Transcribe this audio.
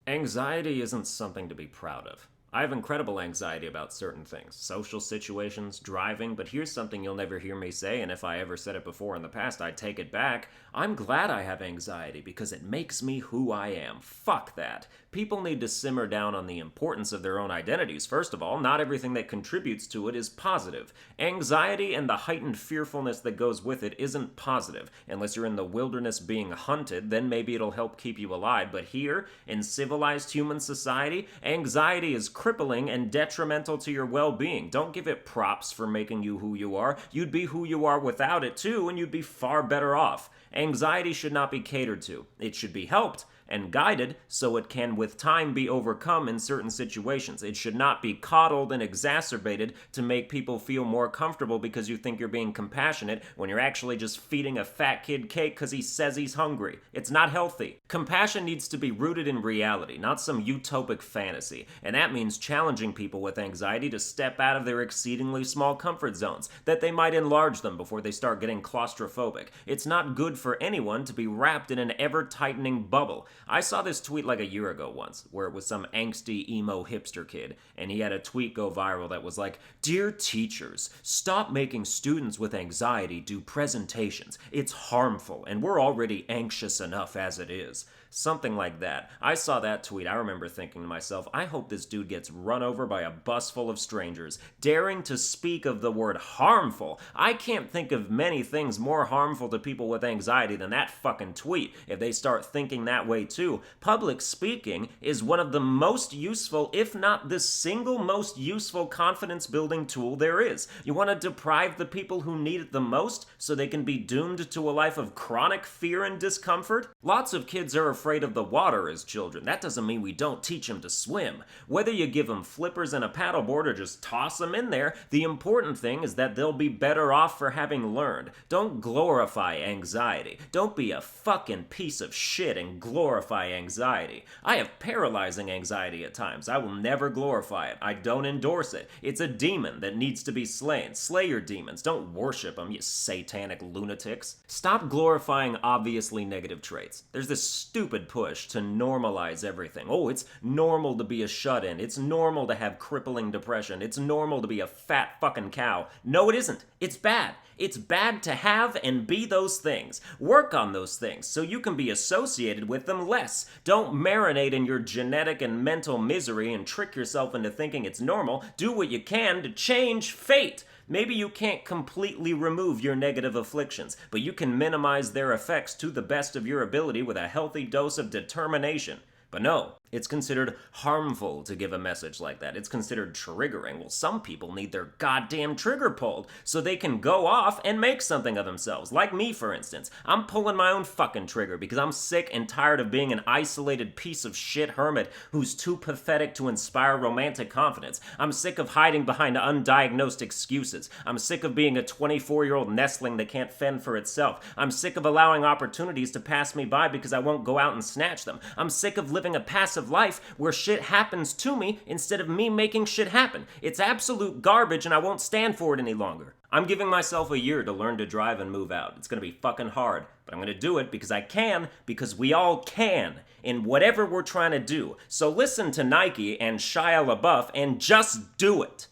Anxiety isn't something to be proud of. I have incredible anxiety about certain things, social situations, driving, but here's something you'll never hear me say, and if I ever said it before in the past, I'd take it back. I'm glad I have anxiety because it makes me who I am. Fuck that. People need to simmer down on the importance of their own identities. First of all, not everything that contributes to it is positive. Anxiety and the heightened fearfulness that goes with it isn't positive. Unless you're in the wilderness being hunted, then maybe it'll help keep you alive. But here, in civilized human society, anxiety is crippling and detrimental to your well-being. Don't give it props for making you who you are. You'd be who you are without it too, and you'd be far better off. Anxiety should not be catered to. It should be helped and guided so it can with time be overcome in certain situations. It should not be coddled and exacerbated to make people feel more comfortable because you think you're being compassionate when you're actually just feeding a fat kid cake because he says he's hungry. It's not healthy. Compassion needs to be rooted in reality, not some utopic fantasy, and that means challenging people with anxiety to step out of their exceedingly small comfort zones, that they might enlarge them before they start getting claustrophobic. It's not good for anyone to be wrapped in an ever-tightening bubble. I saw this tweet like a year ago once, where it was some angsty emo hipster kid, and he had a tweet go viral that was like, "Dear teachers, stop making students with anxiety do presentations. It's harmful, and we're already anxious enough as it is." Something like that. I saw that tweet. I remember thinking to myself, I hope this dude gets run over by a bus full of strangers, daring to speak of the word harmful. I can't think of many things more harmful to people with anxiety than that fucking tweet, if they start thinking that way too. Public speaking is one of the most useful, if not the single most useful confidence-building tool there is. You want to deprive the people who need it the most so they can be doomed to a life of chronic fear and discomfort? Lots of kids are afraid of the water as children. That doesn't mean we don't teach them to swim. Whether you give them flippers and a paddleboard or just toss them in there, the important thing is that they'll be better off for having learned. Don't glorify anxiety. Don't be a fucking piece of shit and glorify anxiety. I have paralyzing anxiety at times. I will never glorify it. I don't endorse it. It's a demon that needs to be slain. Slay your demons. Don't worship them, you satanic lunatics. Stop glorifying obviously negative traits. There's this stupid push to normalize everything. Oh, it's normal to be a shut-in. It's normal to have crippling depression. It's normal to be a fat fucking cow. No, it isn't. It's bad. It's bad to have and be those things. Work on those things so you can be associated with them less. Don't marinate in your genetic and mental misery and trick yourself into thinking it's normal. Do what you can to change fate. Maybe you can't completely remove your negative afflictions, but you can minimize their effects to the best of your ability with a healthy dose of determination. But no, it's considered harmful to give a message like that. It's considered triggering. Well, some people need their goddamn trigger pulled so they can go off and make something of themselves. Like me, for instance. I'm pulling my own fucking trigger because I'm sick and tired of being an isolated piece of shit hermit who's too pathetic to inspire romantic confidence. I'm sick of hiding behind undiagnosed excuses. I'm sick of being a 24-year-old nestling that can't fend for itself. I'm sick of allowing opportunities to pass me by because I won't go out and snatch them. I'm sick of living a passive life where shit happens to me instead of me making shit happen. It's absolute garbage and I won't stand for it any longer. I'm giving myself a year to learn to drive and move out. It's gonna be fucking hard, but I'm gonna do it because I can, because we all can, in whatever we're trying to do. So listen to Nike and Shia LaBeouf and just do it.